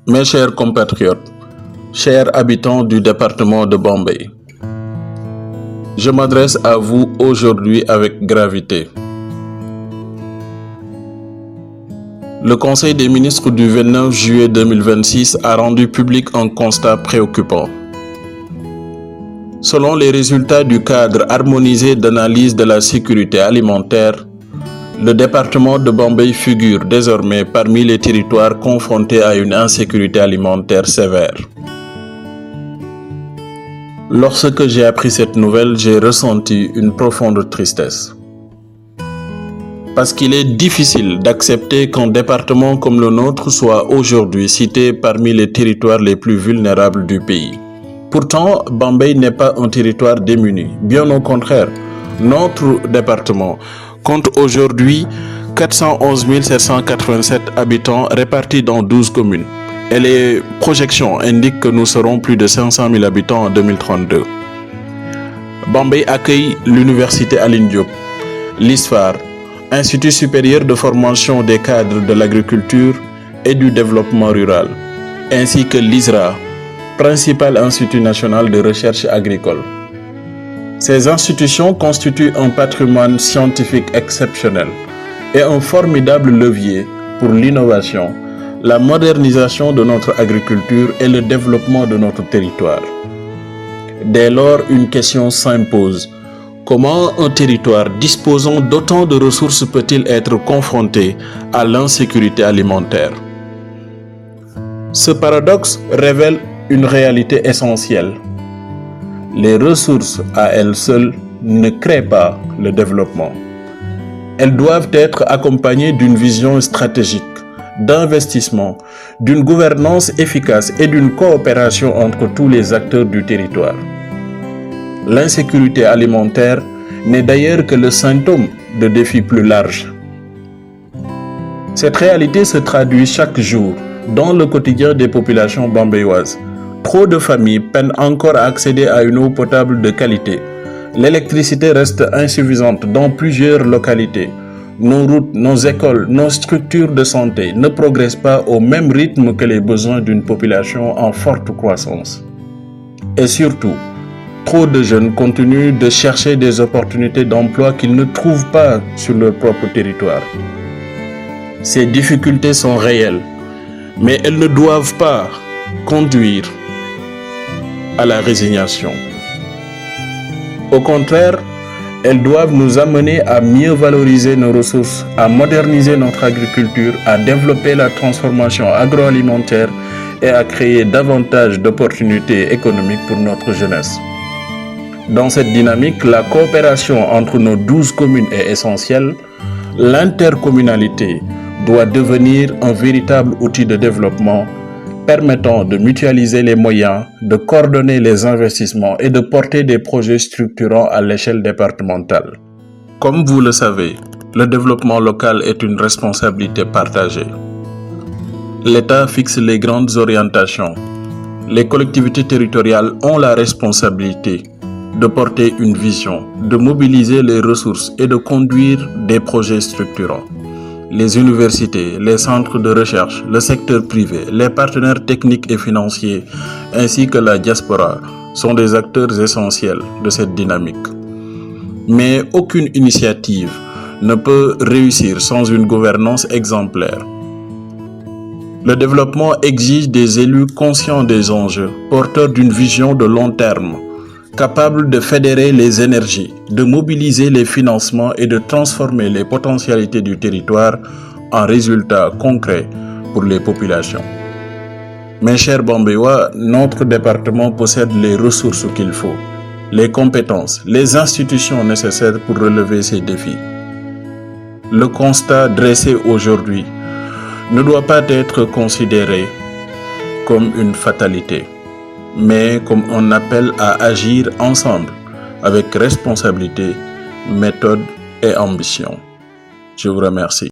Mes chers compatriotes, chers habitants du département de Bambey, je m'adresse à vous aujourd'hui avec gravité. Le Conseil des ministres du 29 juillet 2026 a rendu public un constat préoccupant. Selon les résultats du cadre harmonisé d'analyse de la sécurité alimentaire, le département de Bambey figure désormais parmi les territoires confrontés à une insécurité alimentaire sévère. Lorsque j'ai appris cette nouvelle, j'ai ressenti une profonde tristesse. Parce qu'il est difficile d'accepter qu'un département comme le nôtre soit aujourd'hui cité parmi les territoires les plus vulnérables du pays. Pourtant, Bambey n'est pas un territoire démuni, bien au contraire. Notre département compte aujourd'hui 411 787 habitants répartis dans 12 communes. Et les projections indiquent que nous serons plus de 500 000 habitants en 2032. Bambey accueille l'université Aline Diop, l'ISFAR, Institut supérieur de formation des cadres de l'agriculture et du développement rural, ainsi que l'ISRA, principal institut national de recherche agricole. Ces institutions constituent un patrimoine scientifique exceptionnel et un formidable levier pour l'innovation, la modernisation de notre agriculture et le développement de notre territoire. Dès lors, une question s'impose. Comment un territoire disposant d'autant de ressources peut-il être confronté à l'insécurité alimentaire? Ce paradoxe révèle une réalité essentielle. Les ressources à elles seules ne créent pas le développement. Elles doivent être accompagnées d'une vision stratégique, d'investissement, d'une gouvernance efficace et d'une coopération entre tous les acteurs du territoire. L'insécurité alimentaire n'est d'ailleurs que le symptôme de défis plus larges. Cette réalité se traduit chaque jour dans le quotidien des populations bambéoises. Trop de familles peinent encore à accéder à une eau potable de qualité. L'électricité reste insuffisante dans plusieurs localités. Nos routes, nos écoles, nos structures de santé ne progressent pas au même rythme que les besoins d'une population en forte croissance. Et surtout, trop de jeunes continuent de chercher des opportunités d'emploi qu'ils ne trouvent pas sur leur propre territoire. Ces difficultés sont réelles, mais elles ne doivent pas conduire à la résignation. Au contraire, elles doivent nous amener à mieux valoriser nos ressources, à moderniser notre agriculture, à développer la transformation agroalimentaire et à créer davantage d'opportunités économiques pour notre jeunesse. Dans cette dynamique, la coopération entre nos 12 communes est essentielle. L'intercommunalité doit devenir un véritable outil de développement permettant de mutualiser les moyens, de coordonner les investissements et de porter des projets structurants à l'échelle départementale. Comme vous le savez, le développement local est une responsabilité partagée. L'État fixe les grandes orientations. Les collectivités territoriales ont la responsabilité de porter une vision, de mobiliser les ressources et de conduire des projets structurants. Les universités, les centres de recherche, le secteur privé, les partenaires techniques et financiers, ainsi que la diaspora, sont des acteurs essentiels de cette dynamique. Mais aucune initiative ne peut réussir sans une gouvernance exemplaire. Le développement exige des élus conscients des enjeux, porteurs d'une vision de long terme, capables de fédérer les énergies, de mobiliser les financements et de transformer les potentialités du territoire en résultats concrets pour les populations. Mes chers Bambéois, notre département possède les ressources qu'il faut, les compétences, les institutions nécessaires pour relever ces défis. Le constat dressé aujourd'hui ne doit pas être considéré comme une fatalité, mais comme un appel à agir ensemble avec responsabilité, méthode et ambition. Je vous remercie.